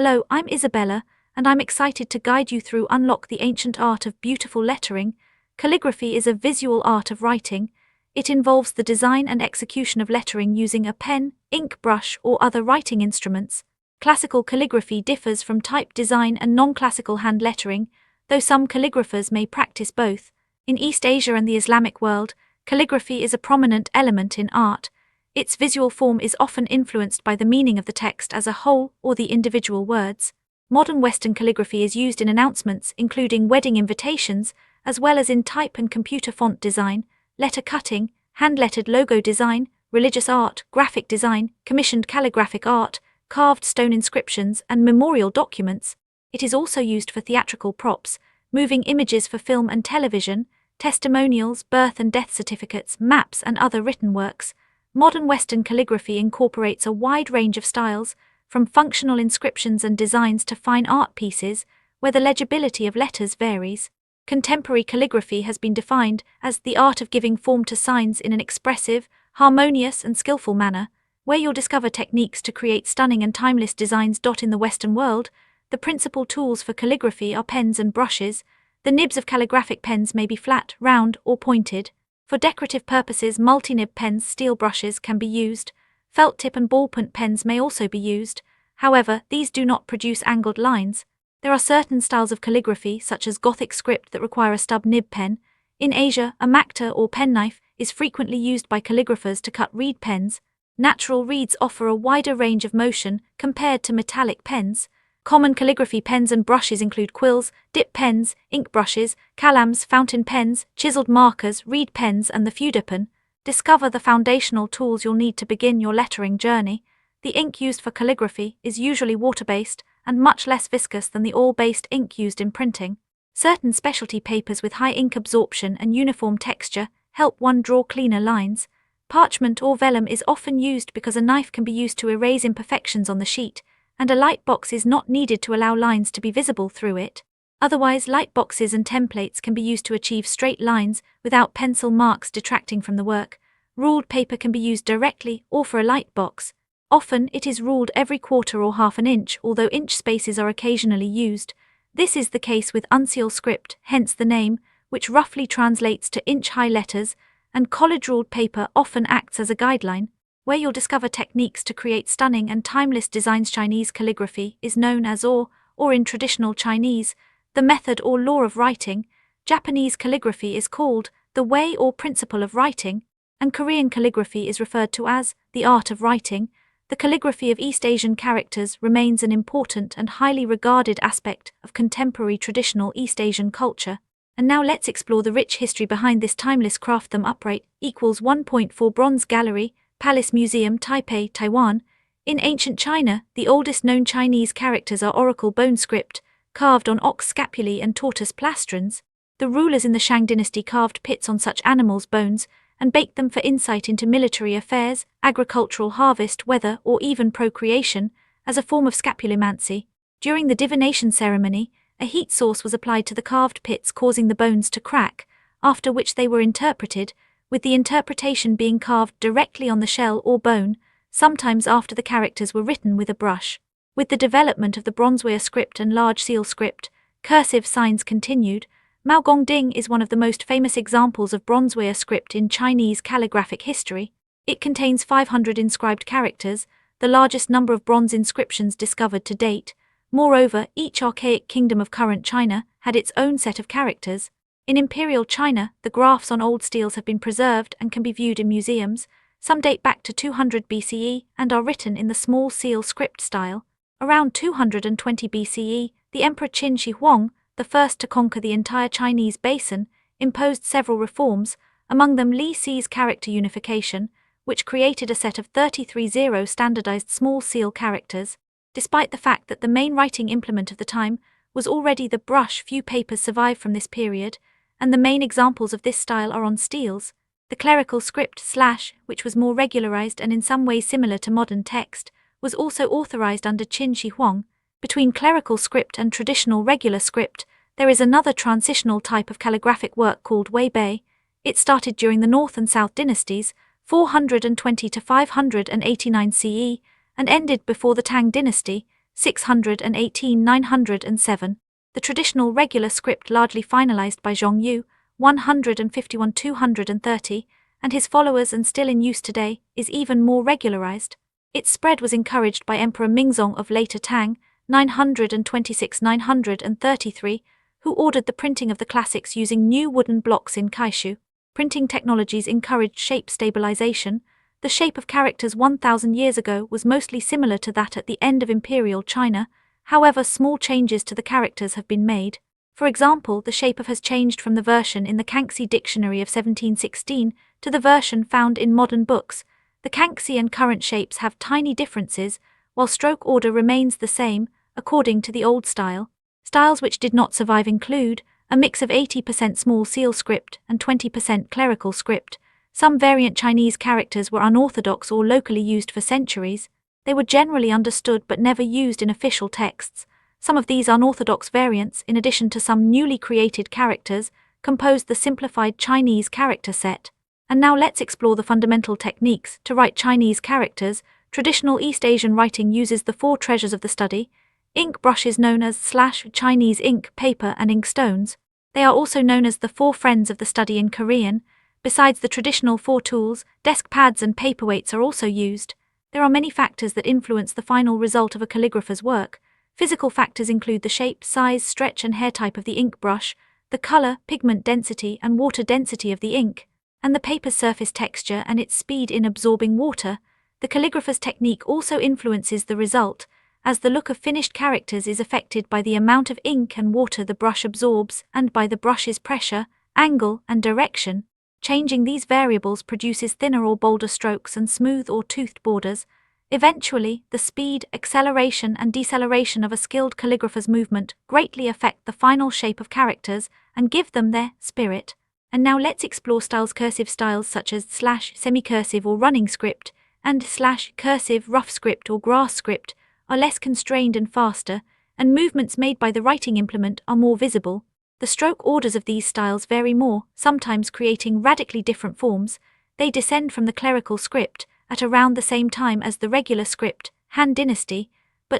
Hello, I'm Isabella, and I'm excited to guide you through Unlock the Ancient Art of Beautiful Lettering. Calligraphy is a visual art of writing. It involves the design and execution of lettering using a pen, ink brush, or other writing instruments. Classical calligraphy differs from type design and non-classical hand lettering, though some calligraphers may practice both. In East Asia and the Islamic world, calligraphy is a prominent element in art. Its visual form is often influenced by the meaning of the text as a whole or the individual words. Modern Western calligraphy is used in announcements, including wedding invitations, as well as in type and computer font design, letter cutting, hand-lettered logo design, religious art, graphic design, commissioned calligraphic art, carved stone inscriptions, and memorial documents. It is also used for theatrical props, moving images for film and television, testimonials, birth and death certificates, maps, and other written works. Modern Western calligraphy incorporates a wide range of styles, from functional inscriptions and designs to fine art pieces, where the legibility of letters varies. Contemporary calligraphy has been defined as the art of giving form to signs in an expressive, harmonious, and skillful manner, where you'll discover techniques to create stunning and timeless designs. In the Western world, the principal tools for calligraphy are pens and brushes. The nibs of calligraphic pens may be flat, round, or pointed. For decorative purposes, multi-nib pens, steel brushes can be used. Felt tip and ballpoint pens may also be used. However, these do not produce angled lines. There are certain styles of calligraphy, such as Gothic script, that require a stub nib pen. In Asia, a macta or penknife is frequently used by calligraphers to cut reed pens. Natural reeds offer a wider range of motion compared to metallic pens. Common calligraphy pens and brushes include quills, dip pens, ink brushes, calams, fountain pens, chiseled markers, reed pens, and the feudapen. Discover the foundational tools you'll need to begin your lettering journey. The ink used for calligraphy is usually water-based and much less viscous than the oil-based ink used in printing. Certain specialty papers with high ink absorption and uniform texture help one draw cleaner lines. Parchment or vellum is often used because a knife can be used to erase imperfections on the sheet, and a light box is not needed to allow lines to be visible through it. Otherwise, light boxes and templates can be used to achieve straight lines without pencil marks detracting from the work. Ruled paper can be used directly or for a light box. Often it is ruled every quarter or half an inch, although inch spaces are occasionally used. This is the case with uncial script, hence the name, which roughly translates to inch-high letters, and college-ruled paper often acts as a guideline, where you'll discover techniques to create stunning and timeless designs. Chinese calligraphy is known as or in traditional Chinese, the method or law of writing. Japanese calligraphy is called the way or principle of writing, and Korean calligraphy is referred to as the art of writing. The calligraphy of East Asian characters remains an important and highly regarded aspect of contemporary traditional East Asian culture. And now let's explore the rich history behind this timeless craft. Them upright equals 1.4 Bronze Gallery, Palace Museum, Taipei, Taiwan. In ancient China, the oldest known Chinese characters are oracle bone script, carved on ox scapulae and tortoise plastrons. The rulers in the Shang dynasty carved pits on such animals' bones and baked them for insight into military affairs, agricultural harvest, weather, or even procreation, as a form of scapulomancy. During the divination ceremony, a heat source was applied to the carved pits, causing the bones to crack, after which they were interpreted, with the interpretation being carved directly on the shell or bone, sometimes after the characters were written with a brush. With the development of the bronzeware script and large seal script, cursive signs continued. Maogongding is one of the most famous examples of bronzeware script in Chinese calligraphic history. It contains 500 inscribed characters, the largest number of bronze inscriptions discovered to date. Moreover, each archaic kingdom of current China had its own set of characters. In Imperial China, the graphs on old steels have been preserved and can be viewed in museums. Some date back to 200 BCE and are written in the small seal script style. Around 220 BCE, the Emperor Qin Shi Huang, the first to conquer the entire Chinese basin, imposed several reforms, among them Li Si's character unification, which created a set of 33 standardized small seal characters. Despite the fact that the main writing implement of the time was already the brush, few papers survive from this period, and the main examples of this style are on steels. The clerical script / which was more regularized and in some ways similar to modern text, was also authorized under Qin Shi Huang. Between clerical script and traditional regular script, there is another transitional type of calligraphic work called Weibei. It started during the North and South dynasties, 420 to 589 CE, and ended before the Tang dynasty, 618-907, the traditional regular script largely finalized by Zhongyu, 151-230, and his followers and still in use today, is even more regularized. Its spread was encouraged by Emperor Mingzong of later Tang, 926-933, who ordered the printing of the classics using new wooden blocks in Kaishu. Printing technologies encouraged shape stabilization. The shape of characters 1,000 years ago was mostly similar to that at the end of Imperial China, however small changes to the characters have been made. For example, the shape of has changed from the version in the Kangxi Dictionary of 1716 to the version found in modern books. The Kangxi and current shapes have tiny differences, while stroke order remains the same, according to the old style. Styles which did not survive include a mix of 80% small seal script and 20% clerical script. Some variant Chinese characters were unorthodox or locally used for centuries. They were generally understood but never used in official texts. Some of these unorthodox variants, in addition to some newly created characters, composed the simplified Chinese character set. And now let's explore the fundamental techniques to write Chinese characters. Traditional East Asian writing uses the four treasures of the study: ink brushes known as Chinese ink, paper and ink stones. They are also known as the four friends of the study in Korean. Besides the traditional four tools, desk pads and paperweights are also used. There are many factors that influence the final result of a calligrapher's work. Physical factors include the shape, size, stretch and hair type of the ink brush, the color, pigment density and water density of the ink, and the paper's surface texture and its speed in absorbing water. The calligrapher's technique also influences the result, as the look of finished characters is affected by the amount of ink and water the brush absorbs and by the brush's pressure, angle and direction. Changing these variables produces thinner or bolder strokes and smooth or toothed borders. Eventually, the speed, acceleration and deceleration of a skilled calligrapher's movement greatly affect the final shape of characters and give them their spirit. And now let's explore styles. Cursive styles such as /semicursive or running script and /cursive rough script or grass script are less constrained and faster, and movements made by the writing implement are more visible. The stroke orders of these styles vary more, sometimes creating radically different forms. They descend from the clerical script at around the same time as the regular script, Han Dynasty,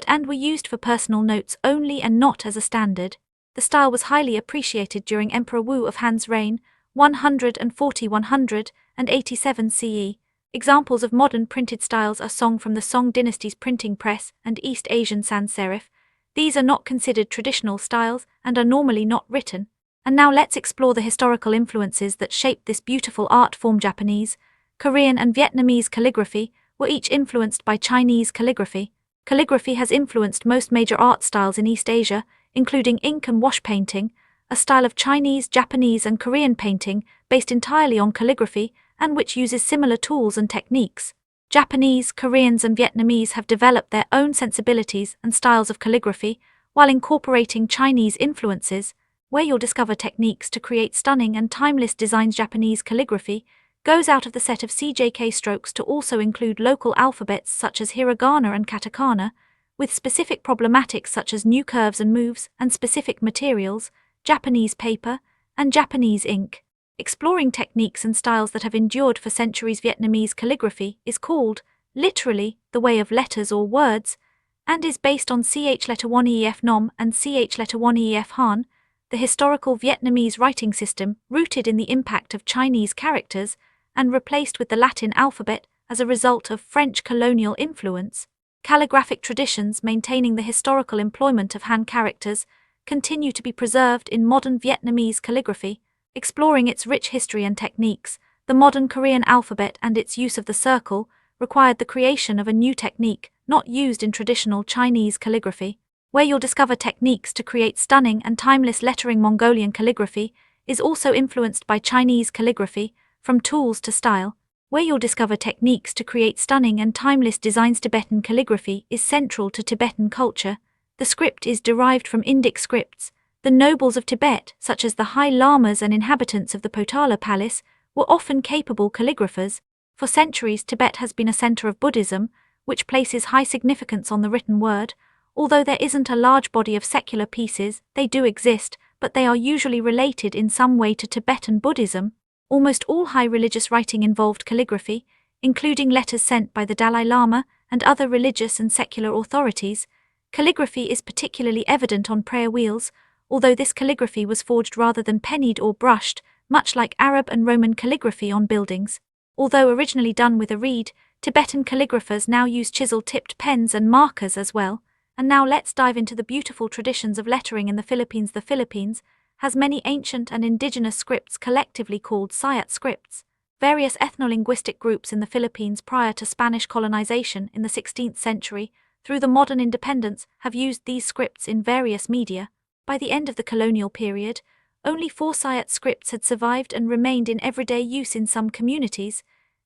and were used for personal notes only and not as a standard. The style was highly appreciated during Emperor Wu of Han's reign, 140–187 CE. Examples of modern printed styles are Song from the Song Dynasty's printing press and East Asian sans serif. These are not considered traditional styles and are normally not written. And now let's explore the historical influences that shaped this beautiful art form. Japanese, Korean and Vietnamese calligraphy were each influenced by Chinese calligraphy. Calligraphy has influenced most major art styles in East Asia, including ink and wash painting, a style of Chinese, Japanese and Korean painting based entirely on calligraphy and which uses similar tools and techniques. Japanese, Koreans and Vietnamese have developed their own sensibilities and styles of calligraphy while incorporating Chinese influences, where you'll discover techniques to create stunning and timeless designs. Japanese calligraphy goes out of the set of CJK strokes to also include local alphabets such as hiragana and katakana, with specific problematics such as new curves and moves and specific materials, Japanese paper and Japanese ink. Exploring techniques and styles that have endured for centuries. Vietnamese calligraphy is called, literally, the way of letters or words, and is based on ch letter 1ef nom and ch letter 1ef han, the historical Vietnamese writing system rooted in the impact of Chinese characters and replaced with the Latin alphabet as a result of French colonial influence. Calligraphic traditions maintaining the historical employment of Han characters continue to be preserved in modern Vietnamese calligraphy. Exploring its rich history and techniques, the modern Korean alphabet and its use of the circle required the creation of a new technique not used in traditional Chinese calligraphy, where you'll discover techniques to create stunning and timeless lettering. Mongolian calligraphy is also influenced by Chinese calligraphy, from tools to style, where you'll discover techniques to create stunning and timeless designs. Tibetan calligraphy is central to Tibetan culture. The script is derived from Indic scripts. The nobles of Tibet, such as the high lamas and inhabitants of the Potala Palace, were often capable calligraphers. For centuries, Tibet has been a center of Buddhism, which places high significance on the written word. Although there isn't a large body of secular pieces, they do exist, but they are usually related in some way to Tibetan Buddhism. Almost all high religious writing involved calligraphy, including letters sent by the Dalai Lama and other religious and secular authorities. Calligraphy is particularly evident on prayer wheels, although this calligraphy was forged rather than pennied or brushed, much like Arab and Roman calligraphy on buildings. Although originally done with a reed, Tibetan calligraphers now use chisel-tipped pens and markers as well. And now let's dive into the beautiful traditions of lettering in the Philippines. The Philippines has many ancient and indigenous scripts collectively called Sayat scripts. Various ethno-linguistic groups in the Philippines prior to Spanish colonization in the 16th century through the modern independence have used these scripts in various media. By the end of the colonial period, only 4 Sayat scripts had survived and remained in everyday use in some communities.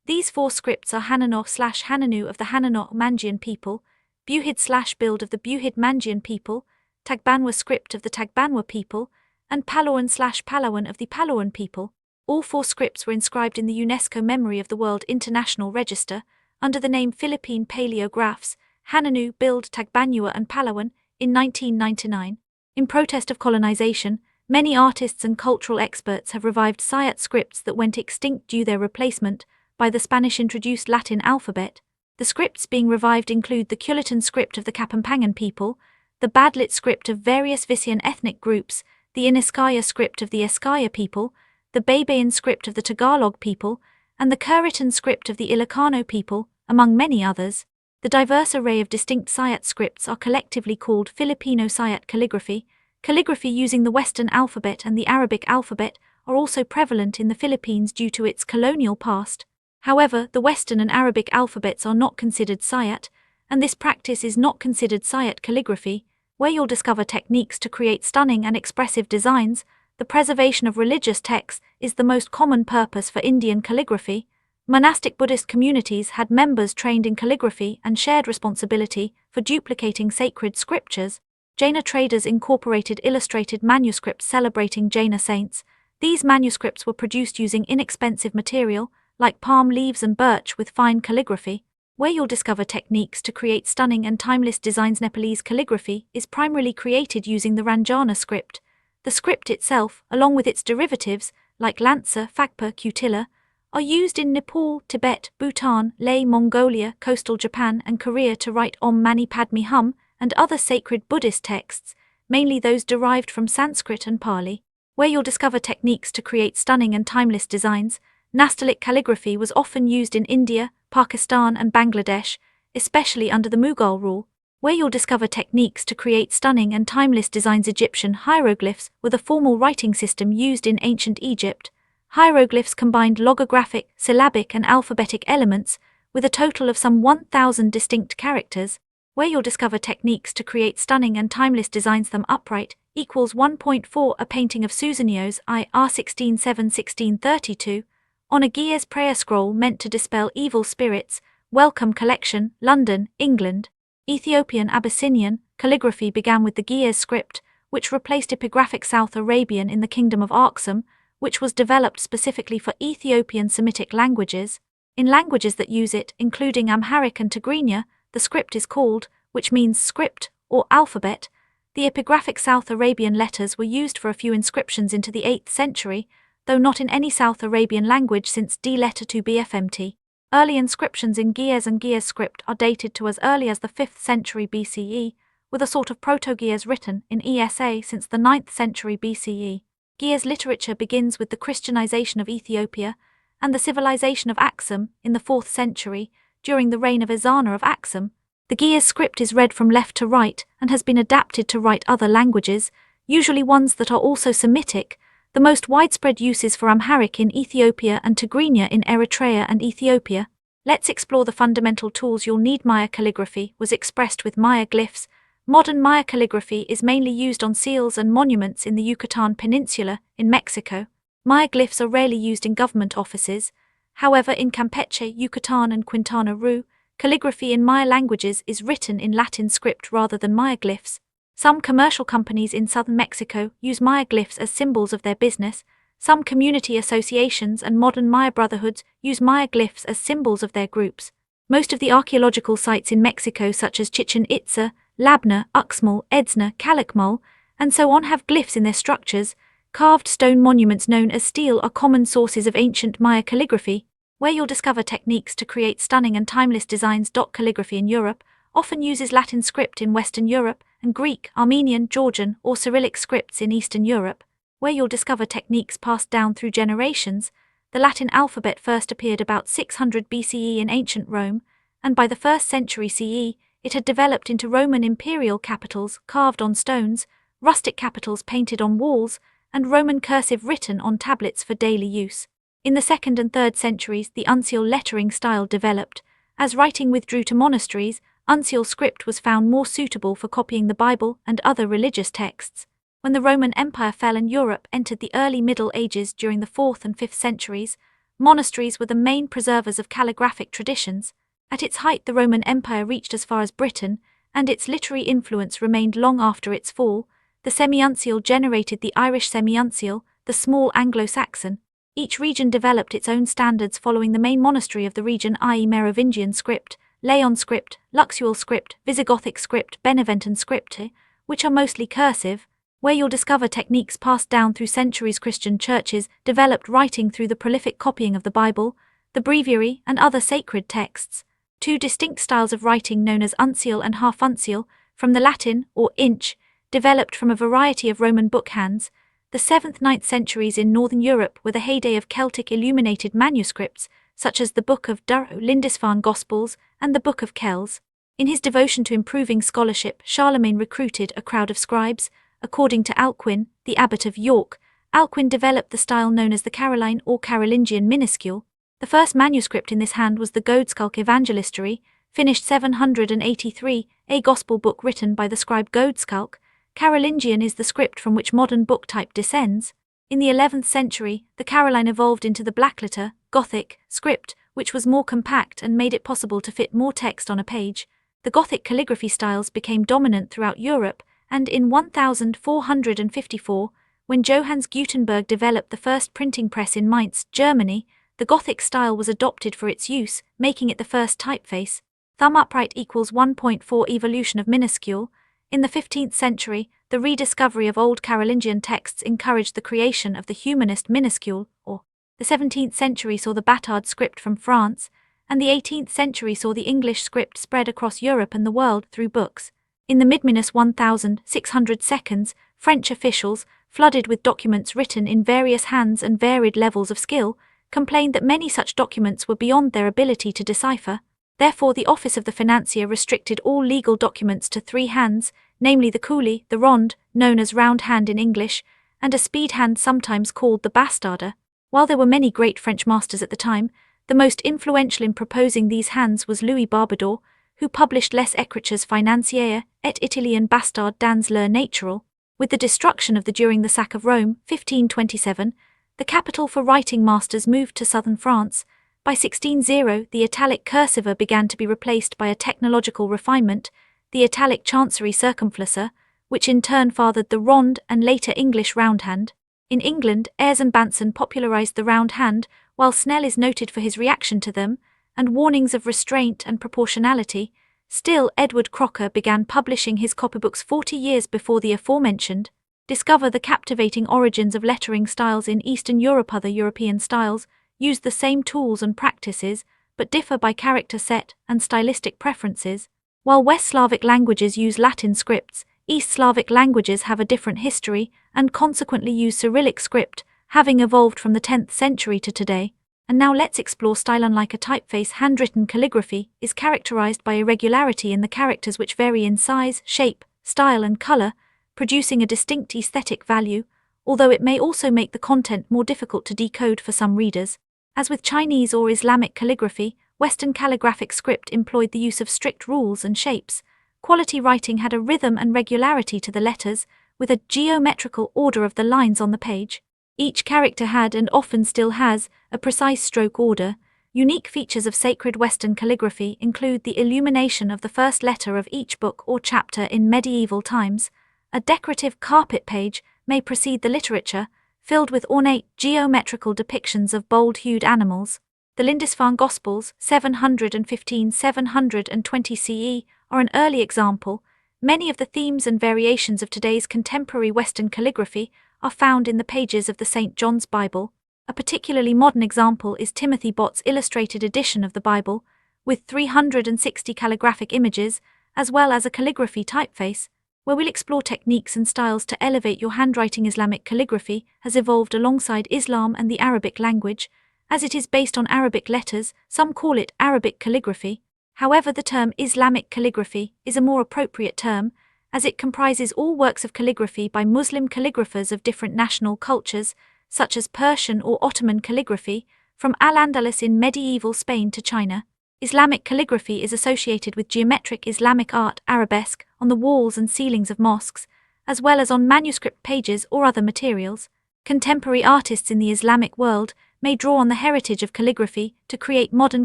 These 4 scripts are Hanano/Hananu of the Hanano-Mangian people, Buhid/Build of the Buhid-Mangian people, Tagbanwa script of the Tagbanwa people, and Palawan/Palawan of the Palawan people. All 4 scripts were inscribed in the UNESCO Memory of the World International Register under the name Philippine Paleographs, Hananu, Build, Tagbanwa and Palawan, in 1999. In protest of colonization, many artists and cultural experts have revived Sayat scripts that went extinct due their replacement by the Spanish-introduced Latin alphabet. The scripts being revived include the Culitan script of the Kapampangan people, the Badlit script of various Visayan ethnic groups, the Iniskaya script of the Eskaya people, the Baybayin script of the Tagalog people, and the Kuritan script of the Ilocano people, among many others. The diverse array of distinct Sayat scripts are collectively called Filipino Sayat calligraphy. Calligraphy using the Western alphabet and the Arabic alphabet are also prevalent in the Philippines due to its colonial past. However, the Western and Arabic alphabets are not considered Sayat, and this practice is not considered Sayat calligraphy, where you'll discover techniques to create stunning and expressive designs. The preservation of religious texts is the most common purpose for Indian calligraphy. Monastic Buddhist communities had members trained in calligraphy and shared responsibility for duplicating sacred scriptures. Jaina traders incorporated illustrated manuscripts celebrating Jaina saints. These manuscripts were produced using inexpensive material, like palm leaves and birch with fine calligraphy, where you'll discover techniques to create stunning and timeless designs. Nepalese calligraphy is primarily created using the Ranjana script. The script itself, along with its derivatives, like Lancer, Phagpa, Kutila, are used in Nepal, Tibet, Bhutan, Leh, Mongolia, coastal Japan and Korea to write Om Mani Padme Hum and other sacred Buddhist texts, mainly those derived from Sanskrit and Pali, where you'll discover techniques to create stunning and timeless designs. Nastaliq calligraphy was often used in India, Pakistan and Bangladesh, especially under the Mughal rule, where you'll discover techniques to create stunning and timeless designs. Egyptian hieroglyphs were the formal writing system used in ancient Egypt. Hieroglyphs combined logographic, syllabic and alphabetic elements with a total of some 1,000 distinct characters, where you'll discover techniques to create stunning and timeless designs. Them upright equals 1.4. A painting of Susanio's I.R. 1607-1632 on a Giez prayer scroll meant to dispel evil spirits. Wellcome Collection, London, England. Ethiopian Abyssinian calligraphy began with the Giez script, which replaced epigraphic South Arabian in the Kingdom of Aksum, which was developed specifically for Ethiopian Semitic languages. In languages that use it, including Amharic and Tigrinya, the script is called, which means script or alphabet. The epigraphic South Arabian letters were used for a few inscriptions into the 8th century, though not in any South Arabian language since D letter to BFMT. Early inscriptions in Giez and Giez script are dated to as early as the 5th century BCE, with a sort of Proto-Giez written in ESA since the 9th century BCE. Giez literature begins with the Christianization of Ethiopia and the civilization of Aksum in the 4th century, during the reign of Ezana of Aksum. The Giez script is read from left to right and has been adapted to write other languages, usually ones that are also Semitic. The most widespread use is for Amharic in Ethiopia and Tigrinya in Eritrea and Ethiopia. Let's explore the fundamental tools you'll need. Maya calligraphy was expressed with Maya glyphs. Modern Maya calligraphy is mainly used on seals and monuments in the Yucatan Peninsula, in Mexico. Maya glyphs are rarely used in government offices. However, in Campeche, Yucatan and Quintana Roo, calligraphy in Maya languages is written in Latin script rather than Maya glyphs. Some commercial companies in southern Mexico use Maya glyphs as symbols of their business. Some community associations and modern Maya brotherhoods use Maya glyphs as symbols of their groups. Most of the archaeological sites in Mexico, such as Chichen Itza, Labna, Uxmal, Edzna, Calakmul, and so on, have glyphs in their structures. Carved stone monuments known as stele are common sources of ancient Maya calligraphy, where you'll discover techniques to create stunning and timeless designs. Calligraphy in Europe often uses Latin script in Western Europe and Greek, Armenian, Georgian, or Cyrillic scripts in Eastern Europe, where you'll discover techniques passed down through generations. The Latin alphabet first appeared about 600 BCE in ancient Rome, and by the 1st century CE, it had developed into Roman imperial capitals carved on stones, rustic capitals painted on walls, and Roman cursive written on tablets for daily use. In the 2nd and 3rd centuries, the uncial lettering style developed. As writing withdrew to monasteries, uncial script was found more suitable for copying the Bible and other religious texts. When the Roman Empire fell and Europe entered the early Middle Ages during the 4th and 5th centuries, monasteries were the main preservers of calligraphic traditions. At its height, the Roman Empire reached as far as Britain, and its literary influence remained long after its fall. The semi-uncial generated the Irish semi-uncial, the small Anglo-Saxon. Each region developed its own standards following the main monastery of the region, i.e. Merovingian script, Leon script, Luxeuil script, Visigothic script, Beneventan script, which are mostly cursive, where you'll discover techniques passed down through centuries. Christian churches developed writing through the prolific copying of the Bible, the breviary, and other sacred texts. Two distinct styles of writing known as uncial and half-uncial, from the Latin, or inch, developed from a variety of Roman book hands. The 7th-9th centuries in Northern Europe were the heyday of Celtic illuminated manuscripts, such as the Book of Durrow, Lindisfarne Gospels, and the Book of Kells. In his devotion to improving scholarship, Charlemagne recruited a crowd of scribes. According to Alcuin, the abbot of York, Alcuin developed the style known as the Caroline or Carolingian minuscule. The first manuscript in this hand was the Godescalc Evangelistory, finished 783, a gospel book written by the scribe Godescalc. Carolingian is the script from which modern book type descends. In the 11th century, the Caroline evolved into the blackletter, Gothic, script, which was more compact and made it possible to fit more text on a page. The Gothic calligraphy styles became dominant throughout Europe, and in 1454, when Johannes Gutenberg developed the first printing press in Mainz, Germany, the Gothic style was adopted for its use, making it the first typeface. Thumb upright equals 1.4 evolution of minuscule. In the 15th century, the rediscovery of old Carolingian texts encouraged the creation of the humanist minuscule, or the 17th century saw the Bâtard script from France, and the 18th century saw the English script spread across Europe and the world through books. In the mid-1600s, French officials, flooded with documents written in various hands and varied levels of skill, complained that many such documents were beyond their ability to decipher. Therefore, the office of the financier restricted all legal documents to 3 hands, namely the coulis, the ronde, known as round hand in English, and a speed hand sometimes called the bastarde. While there were many great French masters at the time, the most influential in proposing these hands was Louis Barbador, who published Les Écritures financières et Italian bastard dans leur natural. With the destruction of the during the sack of Rome, 1527, the capital for writing masters moved to southern France. By 1600, the italic cursiver began to be replaced by a technological refinement, the italic chancery circumflexa, which in turn fathered the ronde and later English roundhand. In England, Ayres and Banson popularized the round hand, while Snell is noted for his reaction to them, and warnings of restraint and proportionality. Still, Edward Crocker began publishing his copybooks 40 years before the aforementioned. Discover the captivating origins of lettering styles in Eastern Europe. Other European styles use the same tools and practices, but differ by character set and stylistic preferences. While West Slavic languages use Latin scripts, East Slavic languages have a different history and consequently use Cyrillic script, having evolved from the 10th century to today. And now let's explore style. Unlike a typeface, handwritten calligraphy is characterized by irregularity in the characters, which vary in size, shape, style, and color, producing a distinct aesthetic value, although it may also make the content more difficult to decode for some readers. As with Chinese or Islamic calligraphy, Western calligraphic script employed the use of strict rules and shapes. Quality writing had a rhythm and regularity to the letters, with a geometrical order of the lines on the page. Each character had, and often still has, a precise stroke order. Unique features of sacred Western calligraphy include the illumination of the first letter of each book or chapter in medieval times. A decorative carpet page may precede the literature, filled with ornate geometrical depictions of bold-hued animals. The Lindisfarne Gospels, 715–720 CE, are an early example. Many of the themes and variations of today's contemporary Western calligraphy are found in the pages of the St. John's Bible. A particularly modern example is Timothy Bott's illustrated edition of the Bible, with 360 calligraphic images, as well as a calligraphy typeface, where we'll explore techniques and styles to elevate your handwriting. Islamic calligraphy has evolved alongside Islam and the Arabic language, as it is based on Arabic letters. Some call it Arabic calligraphy. However, the term Islamic calligraphy is a more appropriate term, as it comprises all works of calligraphy by Muslim calligraphers of different national cultures, such as Persian or Ottoman calligraphy, from Al-Andalus in medieval Spain to China. Islamic calligraphy is associated with geometric Islamic art, arabesque, on the walls and ceilings of mosques, as well as on manuscript pages or other materials. Contemporary artists in the Islamic world may draw on the heritage of calligraphy to create modern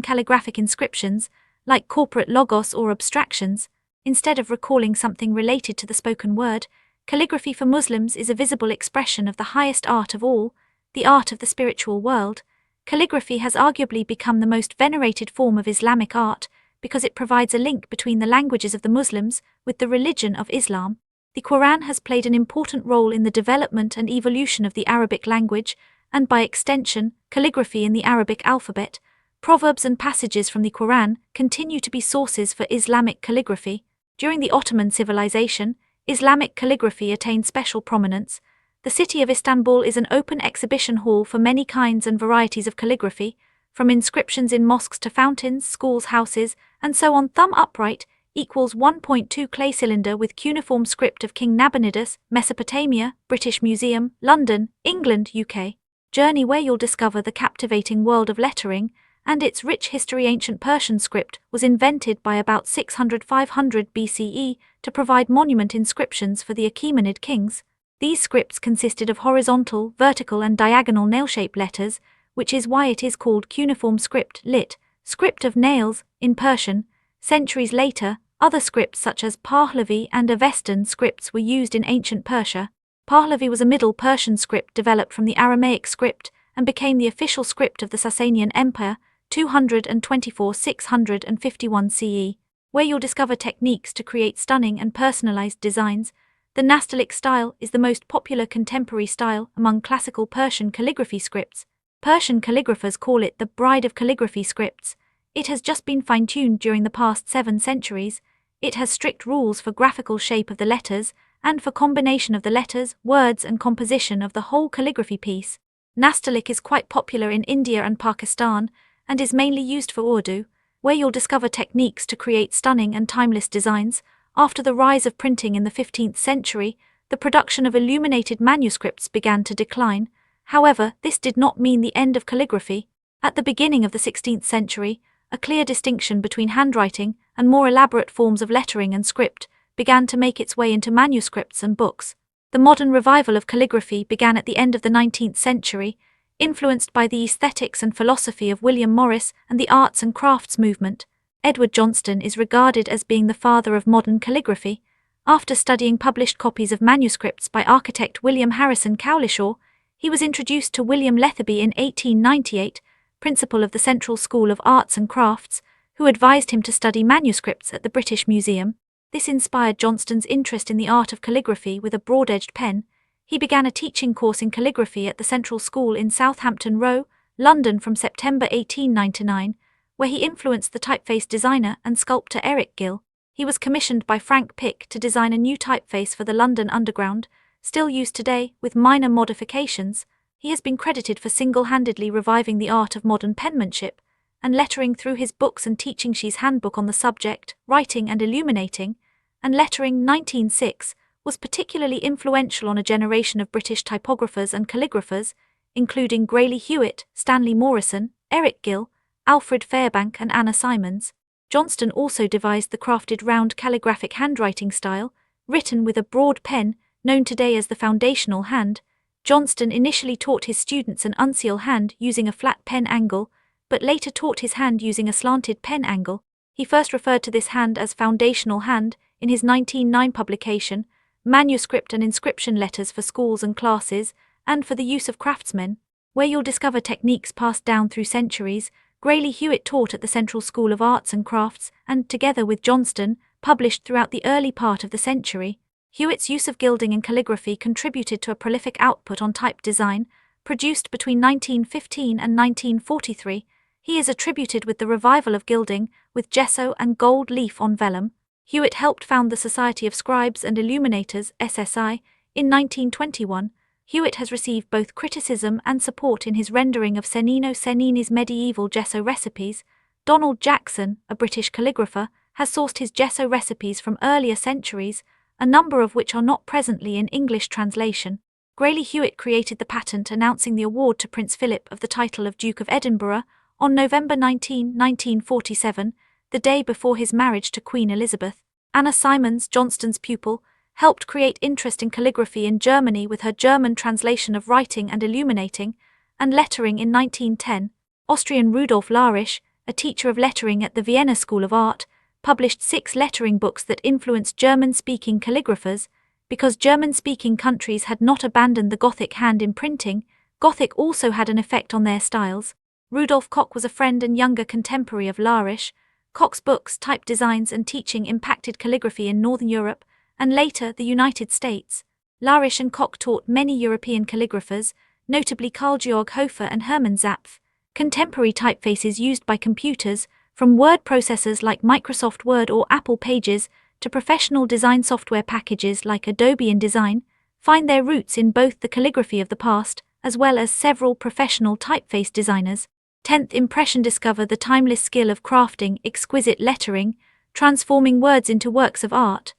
calligraphic inscriptions, like corporate logos or abstractions. Instead of recalling something related to the spoken word, calligraphy for Muslims is a visible expression of the highest art of all, the art of the spiritual world. Calligraphy has arguably become the most venerated form of Islamic art because it provides a link between the languages of the Muslims with the religion of Islam. The Quran has played an important role in the development and evolution of the Arabic language, and by extension, calligraphy in the Arabic alphabet. Proverbs and passages from the Quran continue to be sources for Islamic calligraphy. During the Ottoman civilization, Islamic calligraphy attained special prominence. The city of Istanbul is an open exhibition hall for many kinds and varieties of calligraphy, from inscriptions in mosques to fountains, schools, houses, and so on. Thumb upright equals 1.2 clay cylinder with cuneiform script of King Nabonidus, Mesopotamia, British Museum, London, England, UK. Journey, where you'll discover the captivating world of lettering and its rich history. Ancient Persian script was invented by about 600–500 BCE to provide monument inscriptions for the Achaemenid kings. These scripts consisted of horizontal, vertical and diagonal nail-shaped letters, which is why it is called cuneiform script, lit. Script of nails, in Persian. Centuries later, other scripts such as Pahlavi and Avestan scripts were used in ancient Persia. Pahlavi was a Middle Persian script developed from the Aramaic script and became the official script of the Sasanian Empire, 224–651 CE, where you'll discover techniques to create stunning and personalized designs. The Nastaliq style is the most popular contemporary style among classical Persian calligraphy scripts. Persian calligraphers call it the bride of calligraphy scripts. It has just been fine-tuned during the past 7 centuries. It has strict rules for graphical shape of the letters and for combination of the letters, words and composition of the whole calligraphy piece. Nastaliq is quite popular in India and Pakistan and is mainly used for Urdu, where you'll discover techniques to create stunning and timeless designs. After the rise of printing in the 15th century, the production of illuminated manuscripts began to decline. However, this did not mean the end of calligraphy. At the beginning of the 16th century, a clear distinction between handwriting and more elaborate forms of lettering and script began to make its way into manuscripts and books. The modern revival of calligraphy began at the end of the 19th century, influenced by the aesthetics and philosophy of William Morris and the arts and crafts movement. Edward Johnston is regarded as being the father of modern calligraphy. After studying published copies of manuscripts by architect William Harrison Cowlishaw, he was introduced to William Letheby in 1898, principal of the Central School of Arts and Crafts, who advised him to study manuscripts at the British Museum. This inspired Johnston's interest in the art of calligraphy with a broad-edged pen. He began a teaching course in calligraphy at the Central School in Southampton Row, London from September 1899, where he influenced the typeface designer and sculptor Eric Gill. He was commissioned by Frank Pick to design a new typeface for the London Underground, still used today with minor modifications. He has been credited for single-handedly reviving the art of modern penmanship and lettering through his books and teaching she's handbook on the subject, Writing and Illuminating, and Lettering 1906, was particularly influential on a generation of British typographers and calligraphers, including Grayley Hewitt, Stanley Morrison, Eric Gill, Alfred Fairbank and Anna Simons. Johnston also devised the crafted round calligraphic handwriting style, written with a broad pen, known today as the foundational hand. Johnston initially taught his students an uncial hand using a flat pen angle, but later taught his hand using a slanted pen angle. He first referred to this hand as foundational hand in his 1909 publication, Manuscript and Inscription Letters for Schools and Classes, and for the Use of Craftsmen, where you'll discover techniques passed down through centuries. Grayley Hewitt taught at the Central School of Arts and Crafts and, together with Johnston, published throughout the early part of the century. Hewitt's use of gilding in calligraphy contributed to a prolific output on type design, produced between 1915 and 1943. He is attributed with the revival of gilding, with gesso and gold leaf on vellum. Hewitt helped found the Society of Scribes and Illuminators, SSI, in 1921. Hewitt has received both criticism and support in his rendering of Cennino Cennini's medieval gesso recipes. Donald Jackson, a British calligrapher, has sourced his gesso recipes from earlier centuries, a number of which are not presently in English translation. Grayley Hewitt created the patent announcing the award to Prince Philip of the title of Duke of Edinburgh on November 19, 1947, the day before his marriage to Queen Elizabeth. Anna Simons, Johnston's pupil, helped create interest in calligraphy in Germany with her German translation of writing and illuminating and lettering in 1910. Austrian Rudolf Larisch, a teacher of lettering at the Vienna School of Art, published 6 lettering books that influenced German-speaking calligraphers. Because German-speaking countries had not abandoned the Gothic hand in printing, Gothic also had an effect on their styles. Rudolf Koch was a friend and younger contemporary of Larisch. Koch's books, type designs and teaching impacted calligraphy in Northern Europe, and later the United States. Larisch and Koch taught many European calligraphers, notably Carl-Georg Hofer and Hermann Zapf. Contemporary typefaces used by computers, from word processors like Microsoft Word or Apple Pages, to professional design software packages like Adobe InDesign, find their roots in both the calligraphy of the past, as well as several professional typeface designers. 10th impression discover the timeless skill of crafting exquisite lettering, transforming words into works of art.